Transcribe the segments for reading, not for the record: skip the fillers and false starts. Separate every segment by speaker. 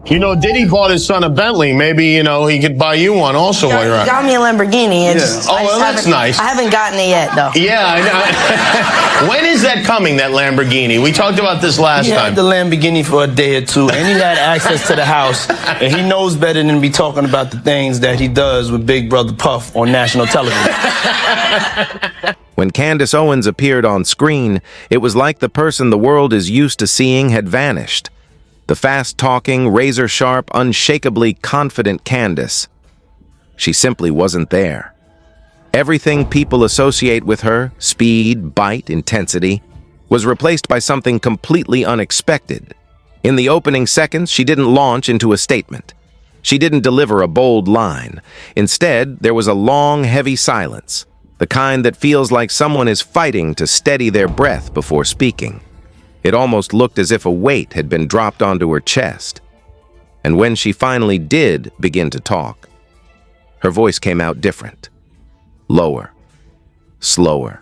Speaker 1: You know, Diddy bought his son a Bentley. Maybe, you know, he could buy you one also while you're out.
Speaker 2: Got me a Lamborghini.
Speaker 1: Oh, well, that's nice.
Speaker 2: I haven't gotten it yet, though.
Speaker 1: Yeah, I know. When is that coming, that Lamborghini? We talked about this last time.
Speaker 3: He had the Lamborghini for a day or two, and he had access to the house, and he knows better than to be talking about the things that he does with Big Brother Puff on national television.
Speaker 4: When Candace Owens appeared on screen, it was like the person the world is used to seeing had vanished. The fast-talking, razor-sharp, unshakably confident Candace. She simply wasn't there. Everything people associate with her, speed, bite, intensity, was replaced by something completely unexpected. In the opening seconds, she didn't launch into a statement. She didn't deliver a bold line. Instead, there was a long, heavy silence, the kind that feels like someone is fighting to steady their breath before speaking. It almost looked as if a weight had been dropped onto her chest. And when she finally did begin to talk, her voice came out different. Lower, slower,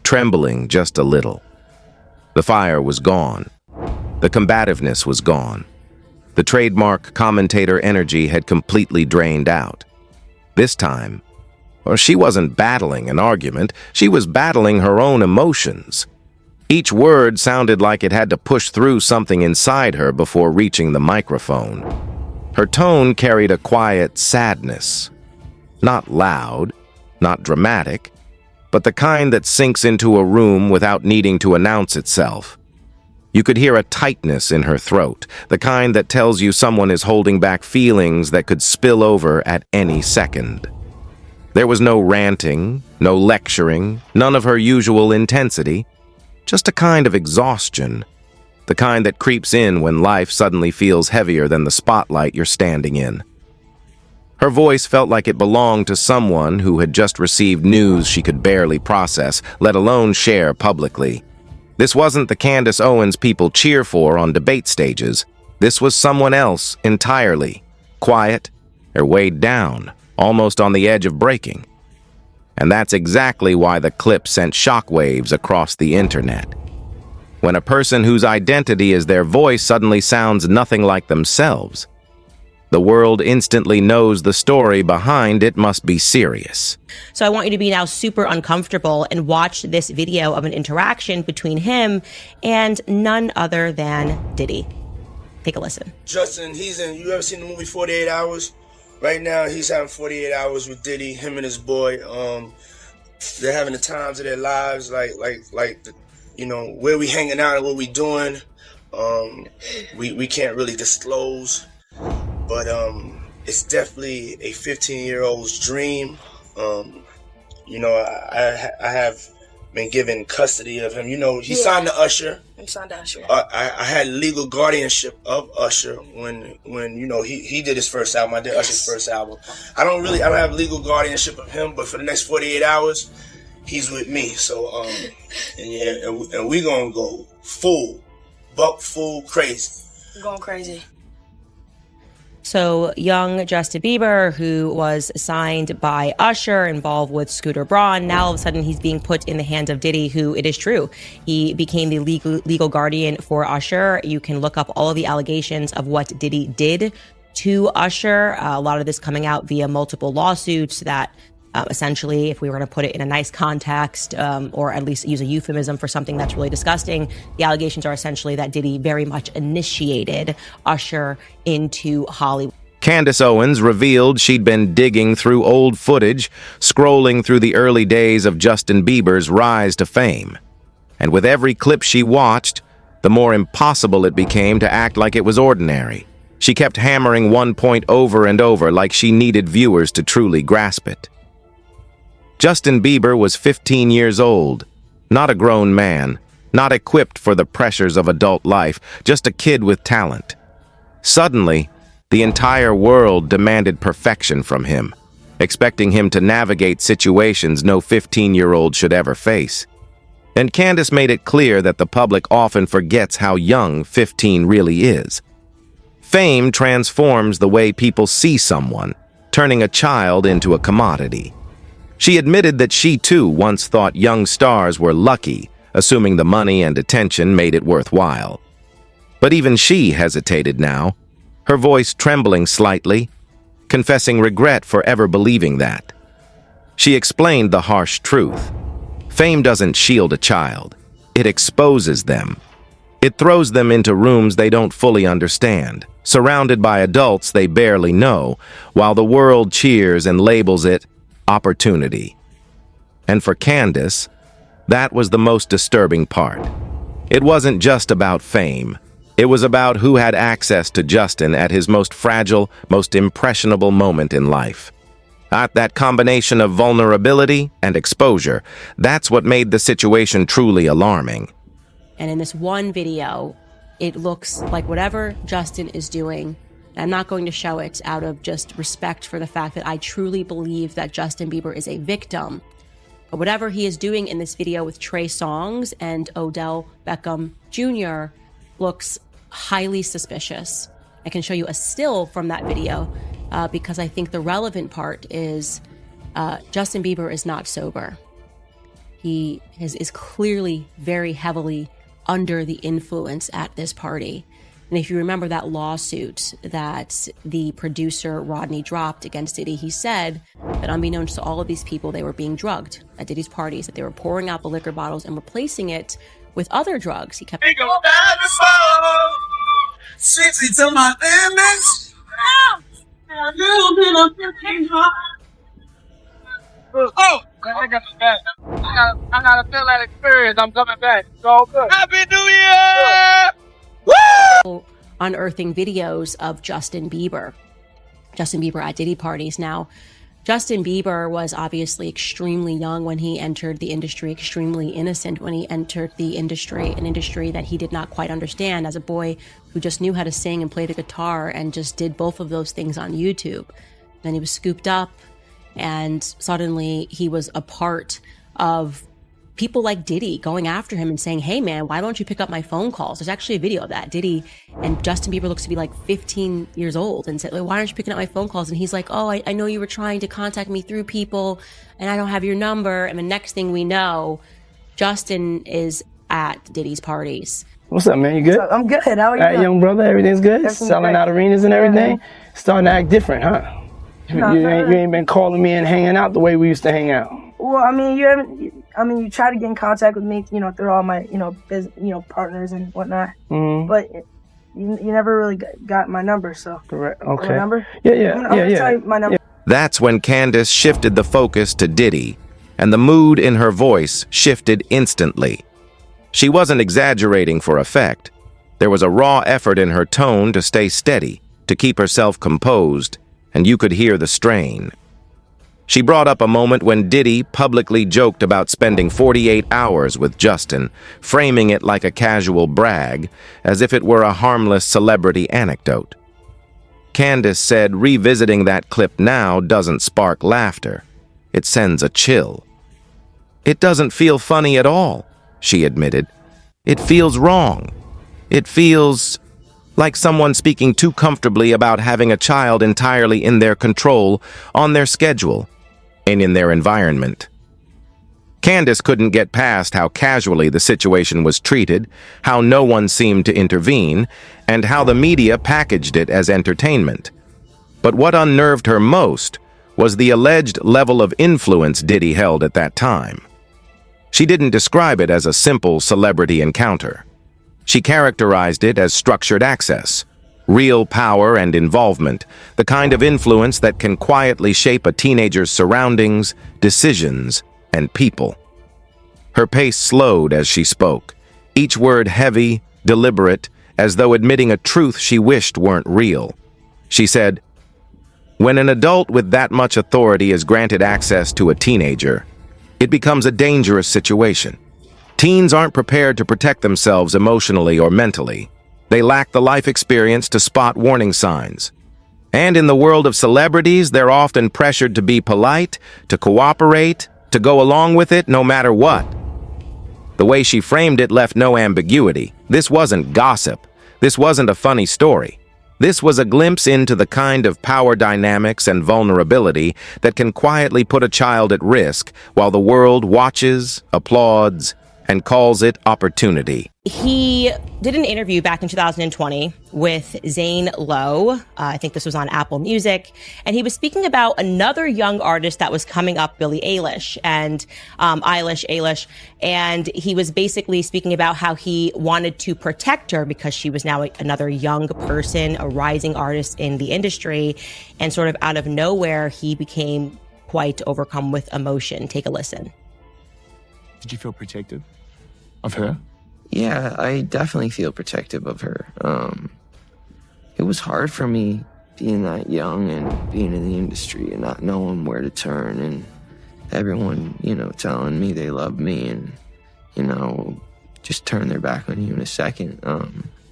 Speaker 4: trembling just a little. The fire was gone. The combativeness was gone. The trademark commentator energy had completely drained out. This time, she wasn't battling an argument, she was battling her own emotions. Each word sounded like it had to push through something inside her before reaching the microphone. Her tone carried a quiet sadness. Not loud, not dramatic, but the kind that sinks into a room without needing to announce itself. You could hear a tightness in her throat, the kind that tells you someone is holding back feelings that could spill over at any second. There was no ranting, no lecturing, none of her usual intensity. Just a kind of exhaustion, the kind that creeps in when life suddenly feels heavier than the spotlight you're standing in. Her voice felt like it belonged to someone who had just received news she could barely process, let alone share publicly. This wasn't the Candace Owens people cheer for on debate stages. This was someone else entirely, quiet or weighed down, almost on the edge of breaking. And that's exactly why the clip sent shockwaves across the internet. When a person whose identity is their voice suddenly sounds nothing like themselves, the world instantly knows the story behind it must be serious.
Speaker 5: So I want you to be now super uncomfortable and watch this video of an interaction between him and none other than Diddy. Take a listen.
Speaker 3: Justin, you ever seen the movie 48 Hours? Right now, he's having 48 hours with Diddy, him and his boy. They're having the times of their lives, you know, where we hanging out and what we doing. We can't really disclose, but it's definitely a 15-year-old's dream. You know, I have been given custody of him. You know, he signed to Usher.
Speaker 2: I'm signed to Usher.
Speaker 3: I had legal guardianship of Usher when you know he did his first album. I did Usher's first album. I don't have legal guardianship of him, but for the next 48 hours, he's with me. So and we gonna go buck full crazy.
Speaker 2: I'm going crazy.
Speaker 5: So young Justin Bieber, who was signed by Usher, involved with Scooter Braun, now all of a sudden he's being put in the hands of Diddy, who, it is true, he became the legal guardian for Usher. You can look up all of the allegations of what Diddy did to Usher. A lot of this coming out via multiple lawsuits that essentially, if we were to put it in a nice context, or at least use a euphemism for something that's really disgusting, the allegations are essentially that Diddy very much initiated Usher into Hollywood.
Speaker 4: Candace Owens revealed she'd been digging through old footage, scrolling through the early days of Justin Bieber's rise to fame. And with every clip she watched, the more impossible it became to act like it was ordinary. She kept hammering one point over and over like she needed viewers to truly grasp it. Justin Bieber was 15 years old, not a grown man, not equipped for the pressures of adult life, just a kid with talent. Suddenly, the entire world demanded perfection from him, expecting him to navigate situations no 15-year-old should ever face. And Candace made it clear that the public often forgets how young 15 really is. Fame transforms the way people see someone, turning a child into a commodity. She admitted that she too once thought young stars were lucky, assuming the money and attention made it worthwhile. But even she hesitated now. her voice trembling slightly, confessing regret for ever believing that. She explained the harsh truth. Fame doesn't shield a child. It exposes them. It throws them into rooms they don't fully understand, surrounded by adults they barely know, while the world cheers and labels it opportunity. And for Candace, that was the most disturbing part. It wasn't just about fame. It was about who had access to Justin at his most fragile, most impressionable moment in life. At that combination of vulnerability and exposure, that's what made the situation truly alarming.
Speaker 5: And in this one video, it looks like whatever Justin is doing, I'm not going to show it out of just respect for the fact that I truly believe that Justin Bieber is a victim. But whatever he is doing in this video with Trey Songz and Odell Beckham Jr. looks highly suspicious. I can show you a still from that video because I think the relevant part is Justin Bieber is not sober. He is clearly very heavily under the influence at this party. And if you remember that lawsuit that the producer Rodney dropped against Diddy, he said that unbeknownst to all of these people, they were being drugged at Diddy's parties, that they were pouring out the liquor bottles and replacing it with other drugs. He kept...
Speaker 6: Oh, I got back. I gotta feel that experience. I'm coming back. So good. Happy New Year! Woo!
Speaker 5: Unearthing videos of Justin Bieber at Diddy parties. Now, Justin Bieber was obviously extremely young when he entered the industry, extremely innocent when he entered the industry, an industry that he did not quite understand as a boy who just knew how to sing and play the guitar and just did both of those things on YouTube. Then he was scooped up, and suddenly he was a part of people like Diddy going after him and saying, hey man, why don't you pick up my phone calls? There's actually a video of that. Diddy and Justin Bieber looks to be like 15 years old and said, why aren't you picking up my phone calls? And he's like, oh, I know you were trying to contact me through people and I don't have your number. And the next thing we know, Justin is at Diddy's parties.
Speaker 7: What's up, man? You good?
Speaker 2: I'm good. How are you?
Speaker 7: All right, young brother, everything's good?
Speaker 2: Everything's
Speaker 7: Selling
Speaker 2: great.
Speaker 7: out arenas and everything?
Speaker 2: Yeah.
Speaker 7: Starting to act different, huh?
Speaker 2: No,
Speaker 7: you ain't been calling me and hanging out the way we used to hang out.
Speaker 2: Well, I mean, you try to get in contact with me, through all my, partners and whatnot. Mm-hmm. But you never really got my number, so.
Speaker 7: Correct. Okay.
Speaker 2: My number?
Speaker 7: Yeah.
Speaker 2: I'm gonna tell you my number.
Speaker 4: That's when Candace shifted the focus to Diddy, and the mood in her voice shifted instantly. She wasn't exaggerating for effect. There was a raw effort in her tone to stay steady, to keep herself composed, and you could hear the strain. She brought up a moment when Diddy publicly joked about spending 48 hours with Justin, framing it like a casual brag, as if it were a harmless celebrity anecdote. Candace said revisiting that clip now doesn't spark laughter. It sends a chill. It doesn't feel funny at all, she admitted. It feels wrong. It feels like someone speaking too comfortably about having a child entirely in their control, on their schedule, and in their environment. Candace couldn't get past how casually the situation was treated, how no one seemed to intervene, and how the media packaged it as entertainment. But what unnerved her most was the alleged level of influence Diddy held at that time. She didn't describe it as a simple celebrity encounter. She characterized it as structured access, real power and involvement, the kind of influence that can quietly shape a teenager's surroundings, decisions, and people. Her pace slowed as she spoke, each word heavy, deliberate, as though admitting a truth she wished weren't real. She said, "When an adult with that much authority is granted access to a teenager, it becomes a dangerous situation. Teens aren't prepared to protect themselves emotionally or mentally. They lack the life experience to spot warning signs. And in the world of celebrities, they're often pressured to be polite, to cooperate, to go along with it no matter what." The way she framed it left no ambiguity. This wasn't gossip. This wasn't a funny story. This was a glimpse into the kind of power dynamics and vulnerability that can quietly put a child at risk while the world watches, applauds, and calls it opportunity.
Speaker 5: He did an interview back in 2020 with Zane Lowe. I think this was on Apple Music. And he was speaking about another young artist that was coming up, Billie Eilish, and Eilish. And he was basically speaking about how he wanted to protect her because she was now another young person, a rising artist in the industry. And sort of out of nowhere, he became quite overcome with emotion. Take a listen.
Speaker 8: Did you feel protective of her?
Speaker 9: Yeah, I definitely feel protective of her. It was hard for me being that young and being in the industry and not knowing where to turn, and everyone, telling me they love me and, just turn their back on you in a second.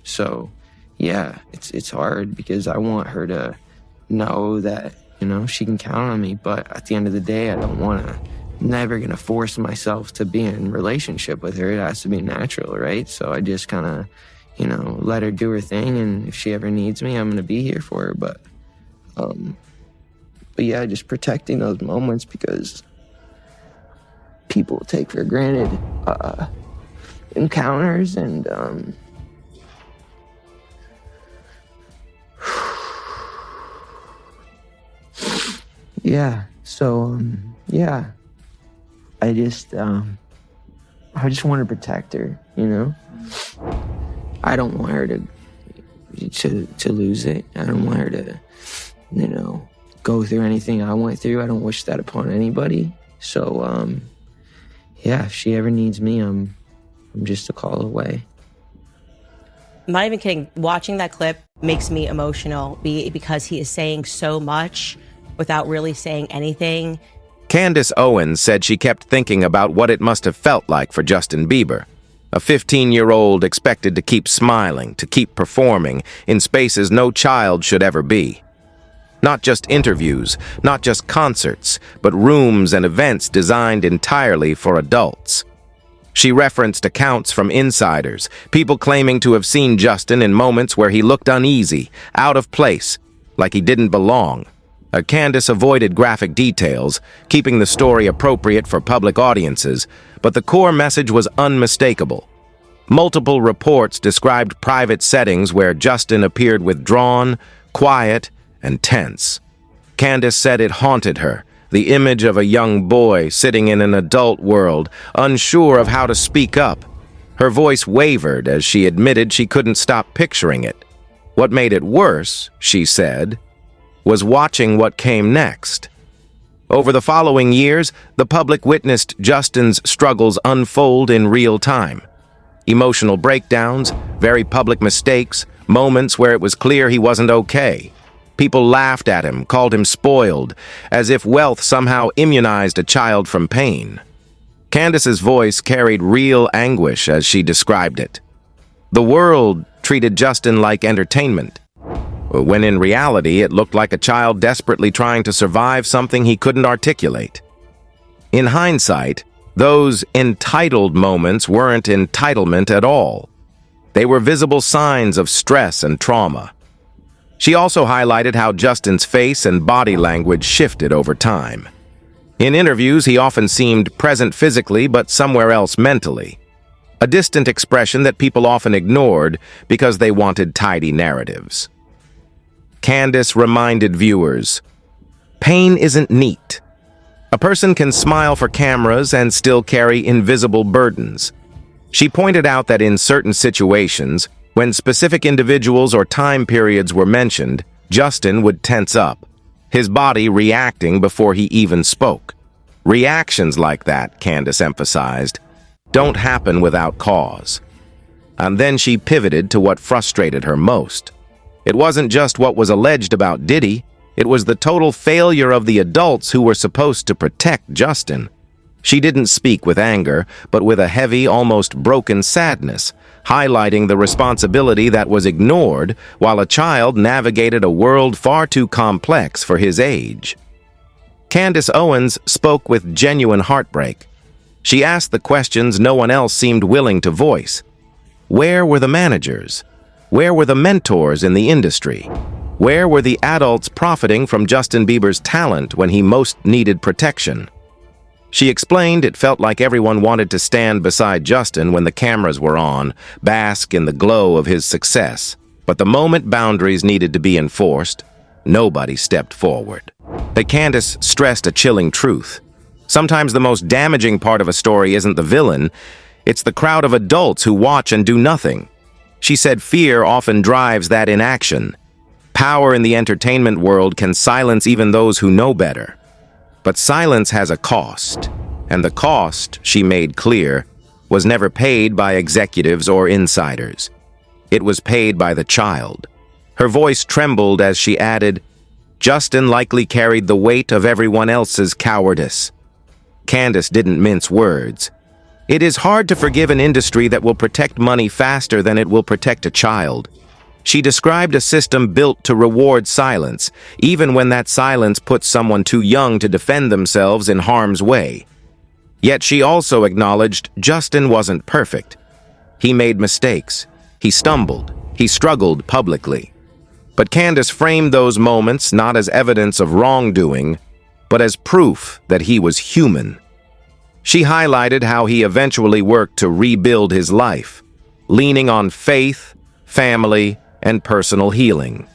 Speaker 9: So yeah, it's hard because I want her to know that, she can count on me, but at the end of the day, I don't want to never gonna force myself to be in a relationship with her. It has to be natural, right? So I just kind of, let her do her thing, and if she ever needs me, I'm gonna be here for her. But yeah, just protecting those moments because people take for granted encounters and yeah. So yeah. I just want to protect her, I don't want her to lose it. I don't want her to, go through anything I went through. I don't wish that upon anybody. So, yeah, if she ever needs me, I'm just a call away.
Speaker 5: I'm not even kidding. Watching that clip makes me emotional because he is saying so much without really saying anything.
Speaker 4: Candace Owens said she kept thinking about what it must have felt like for Justin Bieber, a 15-year-old expected to keep smiling, to keep performing in spaces no child should ever be. Not just interviews, not just concerts, but rooms and events designed entirely for adults. She referenced accounts from insiders, people claiming to have seen Justin in moments where he looked uneasy, out of place, like he didn't belong. Candace avoided graphic details, keeping the story appropriate for public audiences, but the core message was unmistakable. Multiple reports described private settings where Justin appeared withdrawn, quiet, and tense. Candace said it haunted her, the image of a young boy sitting in an adult world, unsure of how to speak up. Her voice wavered as she admitted she couldn't stop picturing it. What made it worse, she said, was watching what came next. Over the following years, the public witnessed Justin's struggles unfold in real time. Emotional breakdowns, very public mistakes, moments where it was clear he wasn't okay. People laughed at him, called him spoiled, as if wealth somehow immunized a child from pain. Candace's voice carried real anguish as she described it. The world treated Justin like entertainment, when in reality it looked like a child desperately trying to survive something he couldn't articulate. In hindsight, those entitled moments weren't entitlement at all. They were visible signs of stress and trauma. She also highlighted how Justin's face and body language shifted over time. In interviews, he often seemed present physically but somewhere else mentally, a distant expression that people often ignored because they wanted tidy narratives. Candace reminded viewers, pain isn't neat. A person can smile for cameras and still carry invisible burdens. She pointed out that in certain situations, when specific individuals or time periods were mentioned, Justin would tense up, his body reacting before he even spoke. Reactions like that, Candace emphasized, don't happen without cause. And then she pivoted to what frustrated her most. It wasn't just what was alleged about Diddy, it was the total failure of the adults who were supposed to protect Justin. She didn't speak with anger, but with a heavy, almost broken sadness, highlighting the responsibility that was ignored while a child navigated a world far too complex for his age. Candace Owens spoke with genuine heartbreak. She asked the questions no one else seemed willing to voice. Where were the managers? Where were the mentors in the industry? Where were the adults profiting from Justin Bieber's talent when he most needed protection? She explained it felt like everyone wanted to stand beside Justin when the cameras were on, bask in the glow of his success. But the moment boundaries needed to be enforced, nobody stepped forward. But Candace stressed a chilling truth. Sometimes the most damaging part of a story isn't the villain, it's the crowd of adults who watch and do nothing. She said fear often drives that inaction. Power in the entertainment world can silence even those who know better. But silence has a cost, and the cost, she made clear, was never paid by executives or insiders. It was paid by the child. Her voice trembled as she added, Justin likely carried the weight of everyone else's cowardice. Candace didn't mince words. It is hard to forgive an industry that will protect money faster than it will protect a child. She described a system built to reward silence, even when that silence puts someone too young to defend themselves in harm's way. Yet she also acknowledged Justin wasn't perfect. He made mistakes. He stumbled. He struggled publicly. But Candace framed those moments not as evidence of wrongdoing, but as proof that he was human. She highlighted how he eventually worked to rebuild his life, leaning on faith, family, and personal healing.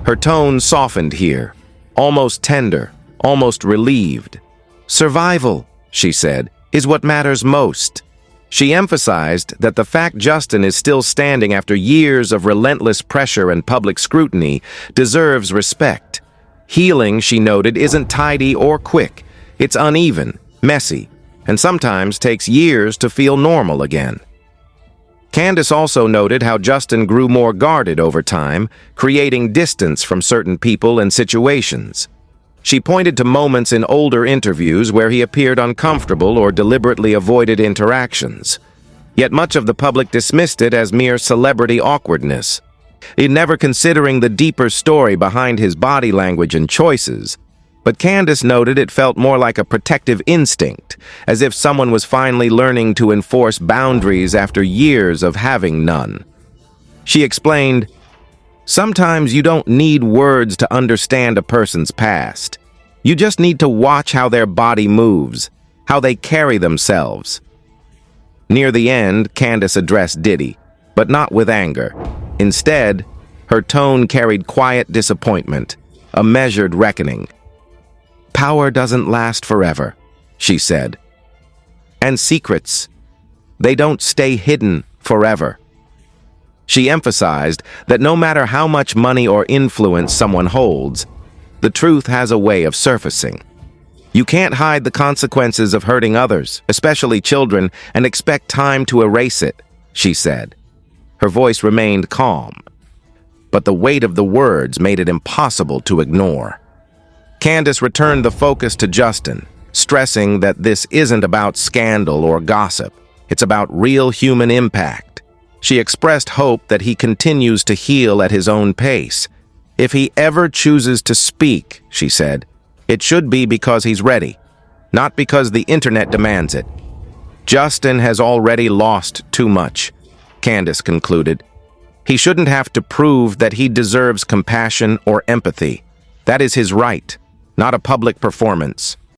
Speaker 4: Her tone softened here, almost tender, almost relieved. Survival, she said, is what matters most. She emphasized that the fact Justin is still standing after years of relentless pressure and public scrutiny deserves respect. Healing, she noted, isn't tidy or quick. It's uneven, messy, and sometimes takes years to feel normal again. Candace also noted how Justin grew more guarded over time, creating distance from certain people and situations. She pointed to moments in older interviews where he appeared uncomfortable or deliberately avoided interactions. Yet much of the public dismissed it as mere celebrity awkwardness, never considering the deeper story behind his body language and choices. But Candace noted it felt more like a protective instinct, as if someone was finally learning to enforce boundaries after years of having none. She explained, sometimes you don't need words to understand a person's past. You just need to watch how their body moves, how they carry themselves. Near the end, Candace addressed Diddy, but not with anger. Instead, her tone carried quiet disappointment, a measured reckoning. Power doesn't last forever, she said. And secrets, they don't stay hidden forever. She emphasized that no matter how much money or influence someone holds, the truth has a way of surfacing. You can't hide the consequences of hurting others, especially children, and expect time to erase it, she said. Her voice remained calm, but the weight of the words made it impossible to ignore. Candace returned the focus to Justin, stressing that this isn't about scandal or gossip. It's about real human impact. She expressed hope that he continues to heal at his own pace. If he ever chooses to speak, she said, it should be because he's ready, not because the internet demands it. Justin has already lost too much, Candace concluded. He shouldn't have to prove that he deserves compassion or empathy. That is his right, not a public performance.